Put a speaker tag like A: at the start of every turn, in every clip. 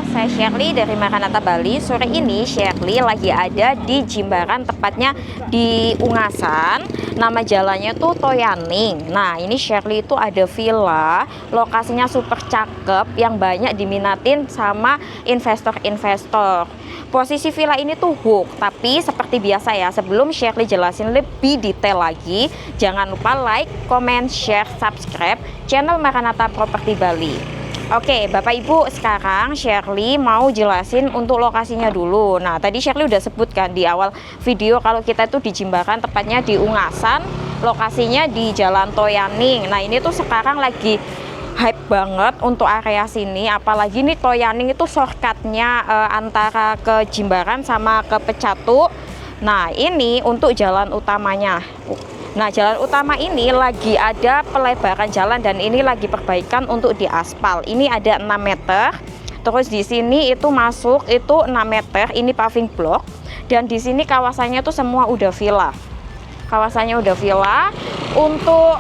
A: saya Shirley dari Maranatha Bali. Sore ini Shirley lagi ada di Jimbaran, tepatnya di Ungasan. Nama jalannya tuh Toyaning. Nah, ini Shirley itu ada villa, lokasinya super cakep yang banyak diminatin sama investor-investor. Posisi villa ini tuh hook, tapi seperti biasa ya, sebelum Shirley jelasin lebih detail lagi, jangan lupa like, comment, share, subscribe channel Maranatha Property Bali. Oke, Bapak Ibu, sekarang Shirley mau jelasin untuk lokasinya dulu. Nah, tadi Shirley udah sebutkan di awal video kalau kita itu di Jimbaran, tepatnya di Ungasan, lokasinya di Jalan Toyaning. Nah, ini tuh sekarang lagi hype banget untuk area sini, apalagi nih Toyaning itu shortcutnya antara ke Jimbaran sama ke Pecatu. Nah, ini untuk jalan utamanya. Nah, jalan utama ini lagi ada pelebaran jalan dan ini lagi perbaikan untuk diaspal. Ini ada 6 meter. Terus di sini itu masuk itu 6 meter, ini paving block. Dan di sini kawasannya tuh semua udah villa. Kawasannya udah villa. Untuk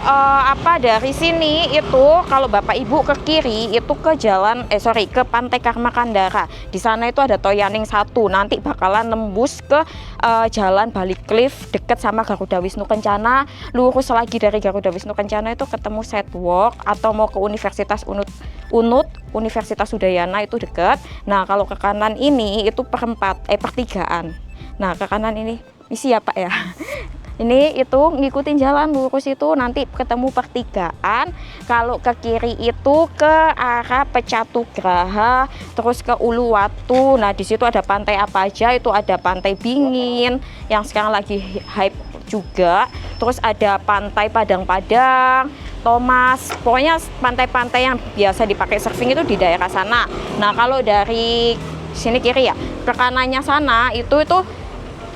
A: dari sini itu kalau Bapak Ibu ke kiri itu ke jalan ke Pantai Karma Kandara. Di sana itu ada Toyaning 1. Nanti bakalan nembus ke jalan Bali Cliff deket sama Garuda Wisnu Kencana. Lurus lagi dari Garuda Wisnu Kencana itu ketemu Sidewalk, atau mau ke Universitas Unut, Universitas Udayana itu deket. Nah, kalau ke kanan ini itu pertigaan. Nah, ke kanan ini siapa ya? Ini itu ngikutin jalan lurus itu nanti ketemu pertigaan. Kalau ke kiri itu ke arah Pecatu Graha, terus ke Uluwatu. Nah, di situ ada pantai apa aja? Itu ada Pantai Bingin yang sekarang lagi hype juga. Terus ada Pantai Padang-Padang, Thomas. Pokoknya pantai-pantai yang biasa dipakai surfing itu di daerah sana. Nah, kalau dari sini kiri ya, ke kanannya sana itu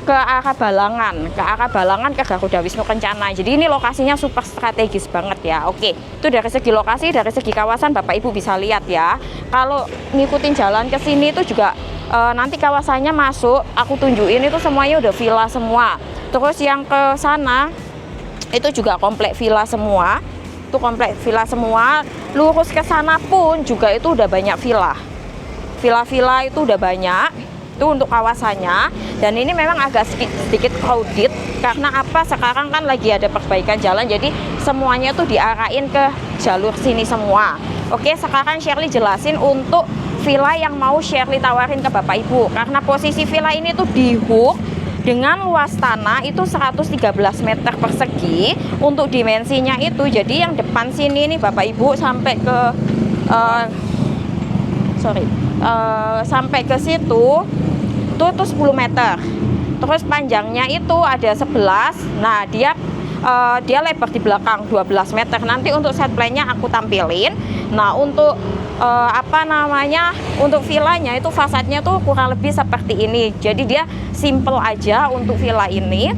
A: ke arah Balangan, ke Garuda Wisnu Kencana. Jadi ini lokasinya super strategis banget ya. Oke, itu dari segi lokasi, dari segi kawasan Bapak Ibu bisa lihat ya. Kalau ngikutin jalan ke sini itu juga nanti kawasannya masuk, aku tunjukin itu semuanya udah villa semua. Terus yang ke sana itu juga komplek villa semua. Itu komplek villa semua. Lurus ke sana pun juga itu udah banyak villa. Villa-villa itu udah banyak. Itu untuk kawasannya, dan ini memang agak sedikit crowded karena apa, sekarang kan lagi ada perbaikan jalan, jadi semuanya tuh diarahin ke jalur sini semua. Oke, sekarang Shirley jelasin untuk villa yang mau Shirley tawarin ke Bapak Ibu, karena posisi villa ini tuh di hook dengan luas tanah itu 113 meter persegi. Untuk dimensinya itu, jadi yang depan sini nih Bapak Ibu sampai ke sampai ke situ tuh 10 meter. Terus panjangnya itu ada 11. Nah, dia lebar di belakang 12 meter. Nanti untuk set plan-nya aku tampilin. Nah, untuk untuk villanya itu fasadnya tuh kurang lebih seperti ini. Jadi dia simple aja untuk villa ini.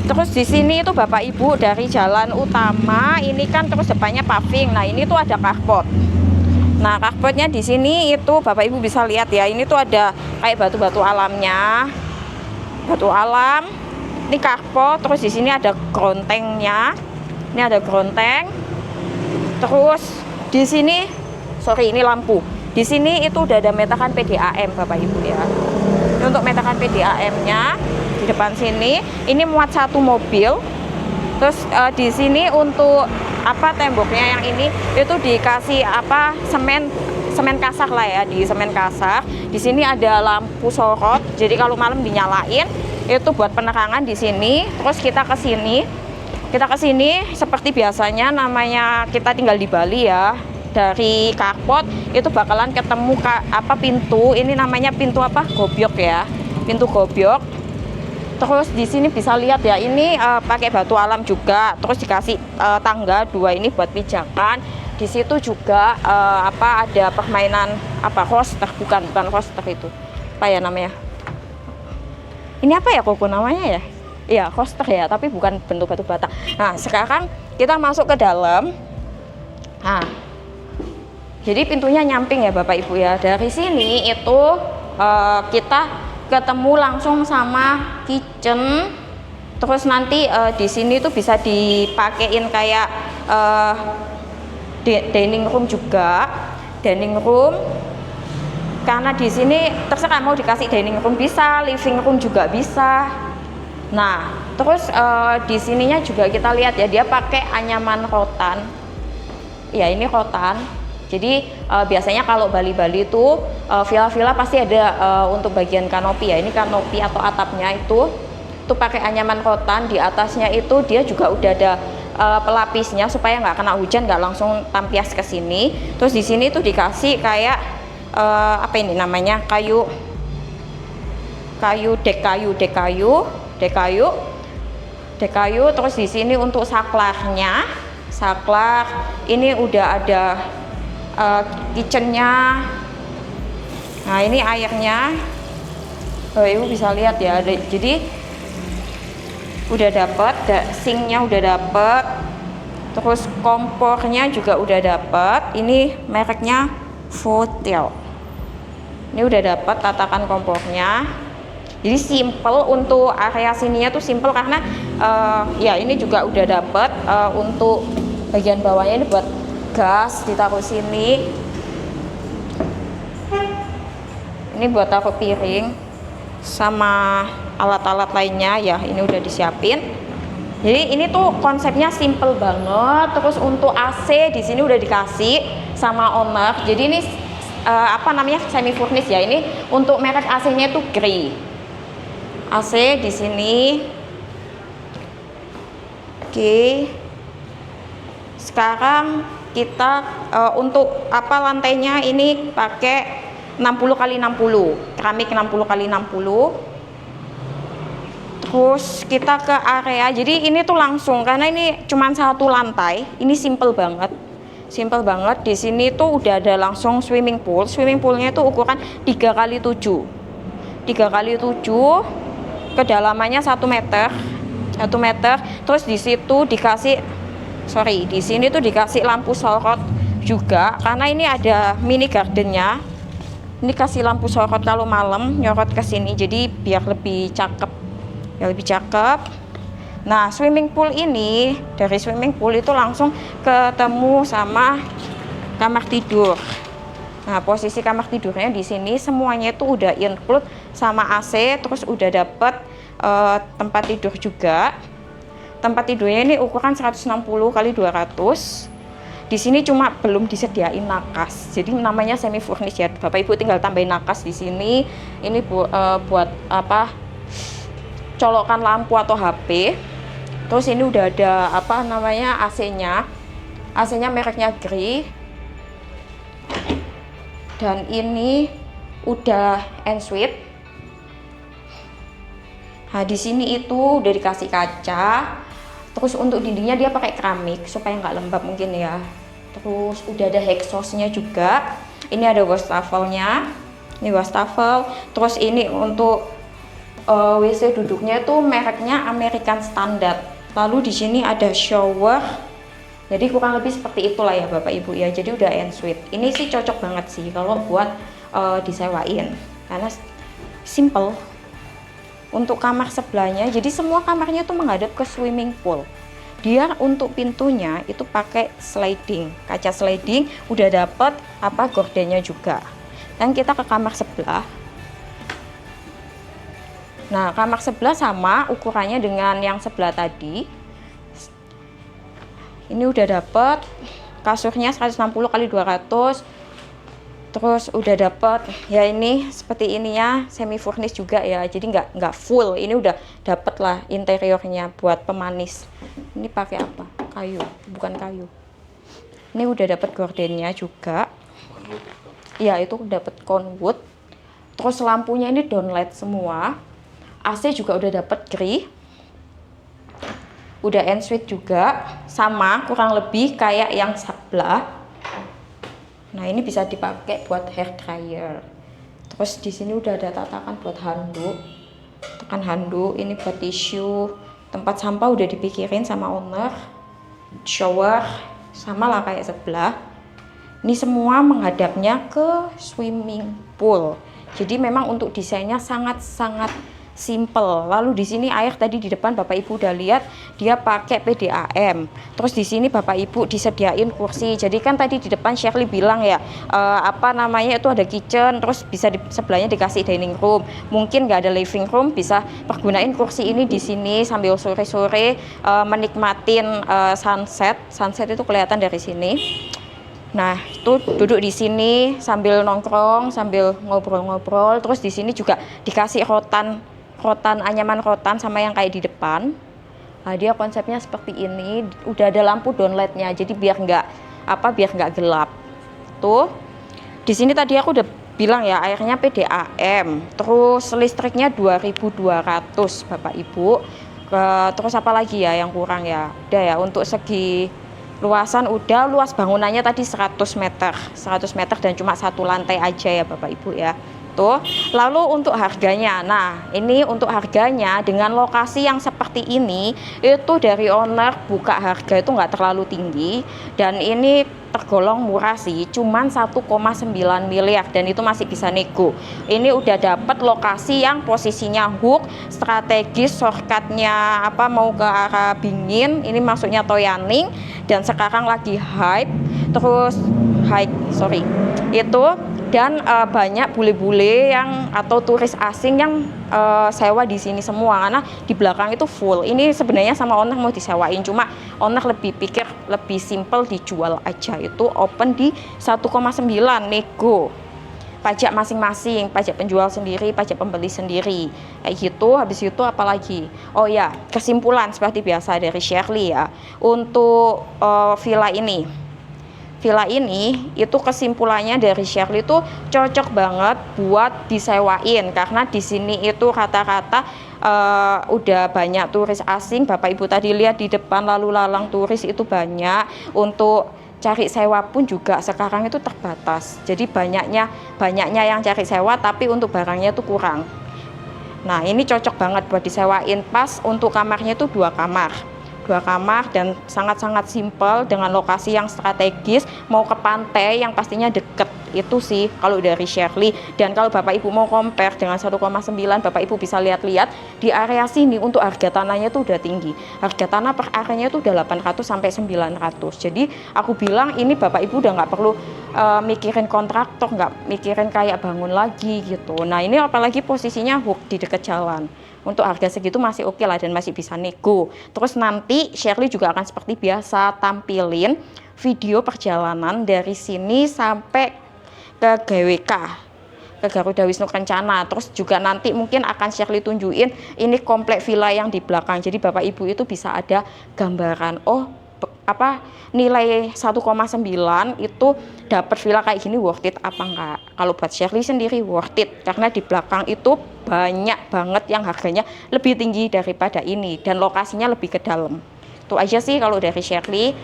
A: Terus di sini itu Bapak Ibu dari jalan utama ini kan terus depannya paving. Nah, ini tuh ada carport. Nah, carportnya di sini itu Bapak Ibu bisa lihat ya. Ini tuh ada kayak batu-batu alamnya. Batu alam. Ini carport, terus di sini ada grontengnya. Ini ada gronteng. Terus di sini ini lampu. Di sini itu udah ada metakan PDAM Bapak Ibu ya. Ini untuk metakan PDAM-nya di depan sini. Ini muat 1 mobil. Terus di sini untuk temboknya yang ini itu dikasih semen kasar lah ya, di semen kasar. Di sini ada lampu sorot, jadi kalau malam dinyalain itu buat penerangan di sini. Terus kita ke sini seperti biasanya, namanya kita tinggal di Bali ya. Dari carport itu bakalan ketemu pintu, ini namanya pintu gobyok ya, pintu gobyok. Terus di sini bisa lihat ya, ini pakai batu alam juga. Terus dikasih tangga 2 ini buat pijakan. Di situ juga ada permainan roster, bukan roster itu. Apa ya namanya? Ini apa ya koko namanya ya? Iya, roster ya, tapi bukan bentuk batu bata. Nah, sekarang kita masuk ke dalam. Nah, jadi pintunya nyamping ya Bapak Ibu ya. Dari sini itu kita ketemu langsung sama kitchen. Terus nanti di sini tuh bisa dipakein kayak dining room juga. Dining room Karena di sini terserah mau dikasih dining room bisa, living room juga bisa. Nah, terus di sininya juga kita lihat ya, dia pakai anyaman rotan. Ya, ini rotan. Jadi biasanya kalau Bali-Bali itu villa-villa pasti ada untuk bagian kanopi ya. Ini kanopi atau atapnya itu pakai anyaman rotan. Di atasnya itu dia juga udah ada pelapisnya supaya nggak kena hujan, nggak langsung tampias ke sini. Terus di sini tuh dikasih kayak apa ini namanya, dek kayu. Terus di sini untuk saklarnya, ini udah ada kitchennya. Nah, ini airnya, ibu bisa lihat ya, jadi udah dapet, sinknya udah dapet, terus kompornya juga udah dapet. Ini mereknya Votel. Ini udah dapat tatakan kompornya. Jadi simple, untuk area sininya tuh simple karena ya ini juga udah dapat untuk bagian bawahnya ini buat gas ditaruh sini. Ini buat taruh piring sama alat-alat lainnya ya, ini udah disiapin. Jadi ini tuh konsepnya simple banget. Terus untuk AC di sini udah dikasih sama owner. Jadi ini apa namanya, semi furnish ya. Ini untuk merek AC-nya itu Grey. AC di sini. Oke. Sekarang kita untuk apa, lantainya ini pakai 60 x 60, keramik 60 x 60. Terus kita ke area, jadi ini tuh langsung karena ini cuma satu lantai, ini simple banget. Di sini tuh udah ada langsung swimming pool. Swimming poolnya itu ukuran 3x7, kedalamannya 1 meter. Terus di situ dikasih, di sini tuh dikasih lampu sorot juga karena ini ada mini gardennya. Ini kasih lampu sorot kalau malam nyorot ke sini, jadi biar lebih cakep. Nah, swimming pool ini, dari swimming pool itu langsung ketemu sama kamar tidur. Nah, posisi kamar tidurnya di sini semuanya itu udah include sama AC, terus udah dapet tempat tidur juga. Tempat tidurnya ini ukuran 160 x 200. Di sini cuma belum disediain nakas. Jadi namanya semi furnish ya. Bapak Ibu tinggal tambahin nakas di sini. Ini buat apa? Colokan lampu atau HP. Terus ini udah ada apa namanya, AC-nya mereknya Grey, dan ini udah ensuite. Nah, di sini itu udah dikasih kaca. Terus untuk dindingnya dia pakai keramik supaya nggak lembab mungkin ya. Terus udah ada exhaust-nya juga. Ini ada wastafelnya. Ini wastafel. Terus ini untuk WC duduknya itu mereknya American Standard. Lalu di sini ada shower. Jadi kurang lebih seperti itulah ya Bapak Ibu ya. Jadi udah ensuite. Ini sih cocok banget sih kalau buat disewain karena simple. Untuk kamar sebelahnya, jadi semua kamarnya tuh menghadap ke swimming pool. Dia untuk pintunya itu pakai sliding, kaca sliding. Udah dapet apa, gordennya juga. Dan kita ke kamar sebelah. Nah, kamar sebelah sama ukurannya dengan yang sebelah tadi. Ini udah dapet kasurnya 160 x 200. Terus udah dapet ya ini seperti ini ya, semi furnish juga ya. Jadi nggak full. Ini udah dapet lah interiornya buat pemanis. Ini pakai apa? Kayu, bukan kayu. Ini udah dapet gordennya juga. Ya, itu dapet conwood. Terus lampunya ini downlight semua. AC juga udah dapet Grey. Udah ensuite juga, sama kurang lebih kayak yang sebelah. Nah, ini bisa dipakai buat hair dryer. Terus di sini udah ada tatakan buat handuk. Tekan handuk, ini buat tisu. Tempat sampah udah dipikirin sama owner. Shower sama lah kayak sebelah. Ini semua menghadapnya ke swimming pool. Jadi memang untuk desainnya sangat-sangat simple. Lalu di sini air tadi di depan Bapak Ibu udah lihat dia pakai PDAM. Terus di sini Bapak Ibu disediain kursi. Jadi kan tadi di depan Shirley bilang ya, apa namanya itu ada kitchen, terus bisa di sebelahnya dikasih dining room. Mungkin nggak ada living room, bisa pergunain kursi ini di sini sambil sore-sore menikmatin sunset. Sunset itu kelihatan dari sini. Nah, itu duduk di sini sambil nongkrong, sambil ngobrol-ngobrol. Terus di sini juga dikasih rotan anyaman rotan sama yang kayak di depan. Nah, dia konsepnya seperti ini. Udah ada lampu downlightnya, jadi biar nggak gelap. Tuh, di sini tadi aku udah bilang ya, airnya PDAM. Terus listriknya 2.200 Bapak Ibu. Terus apa lagi ya yang kurang ya? Udah ya, untuk segi luasan udah, luas bangunannya tadi 100 meter dan cuma satu lantai aja ya Bapak Ibu ya. Tuh, lalu untuk harganya, nah ini untuk harganya dengan lokasi yang seperti ini itu dari owner buka harga itu nggak terlalu tinggi dan ini tergolong murah sih, cuman 1,9 miliar dan itu masih bisa nego. Ini udah dapat lokasi yang posisinya hook, strategis, shortcutnya mau ke arah Bingin, ini maksudnya Toyaning dan sekarang lagi hype, terus itu dan banyak bule-bule yang atau turis asing yang sewa di sini semua karena di belakang itu full. Ini sebenarnya sama owner mau disewain, cuma owner lebih pikir lebih simple dijual aja. Itu open di 1,9 nego. Pajak masing-masing, pajak penjual sendiri, pajak pembeli sendiri. Kayak gitu. Habis itu apalagi? Oh ya, kesimpulan seperti biasa dari Shirley ya. Untuk villa ini itu kesimpulannya dari Shirley itu cocok banget buat disewain karena di sini itu rata-rata udah banyak turis asing. Bapak Ibu tadi lihat di depan lalu lalang turis itu banyak. Untuk cari sewa pun juga sekarang itu terbatas. Jadi banyaknya yang cari sewa tapi untuk barangnya itu kurang. Nah, ini cocok banget buat disewain. Pas untuk kamarnya itu 2 kamar dan sangat-sangat simpel dengan lokasi yang strategis, mau ke pantai yang pastinya deket. Itu sih kalau dari Shirley. Dan kalau Bapak Ibu mau compare dengan 1,9, Bapak Ibu bisa lihat-lihat di area sini untuk harga tanahnya itu udah tinggi. Harga tanah per areanya itu udah 800 sampai 900. Jadi aku bilang ini Bapak Ibu udah nggak perlu mikirin kontraktor, nggak mikirin kayak bangun lagi gitu. Nah, ini apalagi posisinya hook di dekat jalan. Untuk harga segitu masih oke lah dan masih bisa nego. Terus nanti Shirley juga akan seperti biasa tampilin video perjalanan dari sini sampai ke GWK, ke Garuda Wisnu Kencana. Terus juga nanti mungkin akan Shirley tunjukin ini komplek villa yang di belakang. Jadi Bapak Ibu itu bisa ada gambaran, nilai 1,9 itu dapat villa kayak gini worth it apa enggak. Kalau buat Shirley sendiri worth it karena di belakang itu banyak banget yang harganya lebih tinggi daripada ini dan lokasinya lebih ke dalam. Itu aja sih kalau dari Shirley.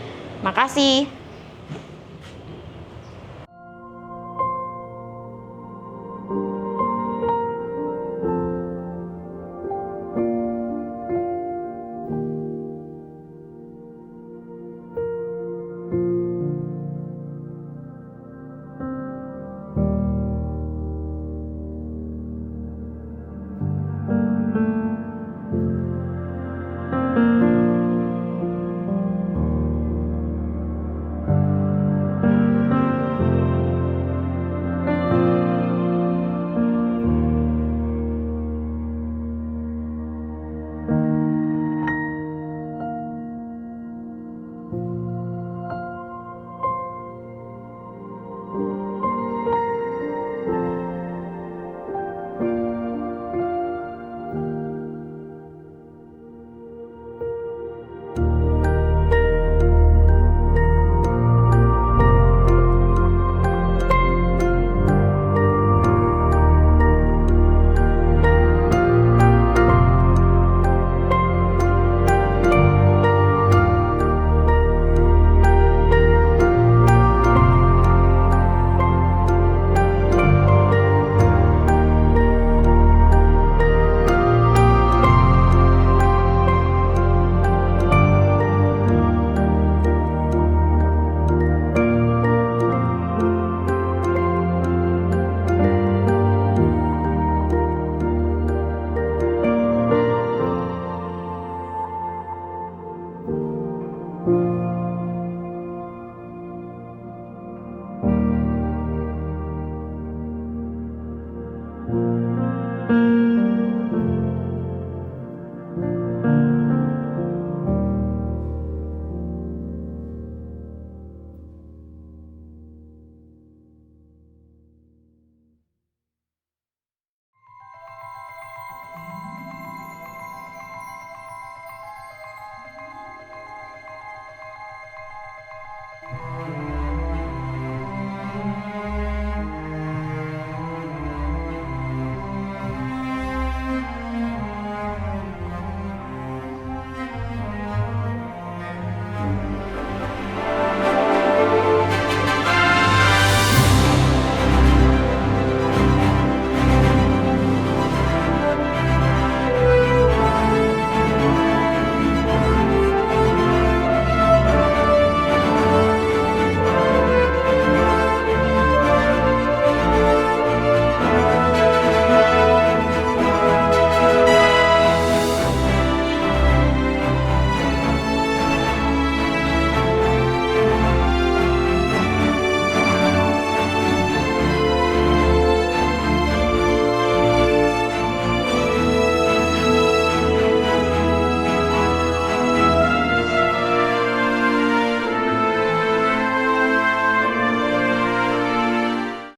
A: Makasih.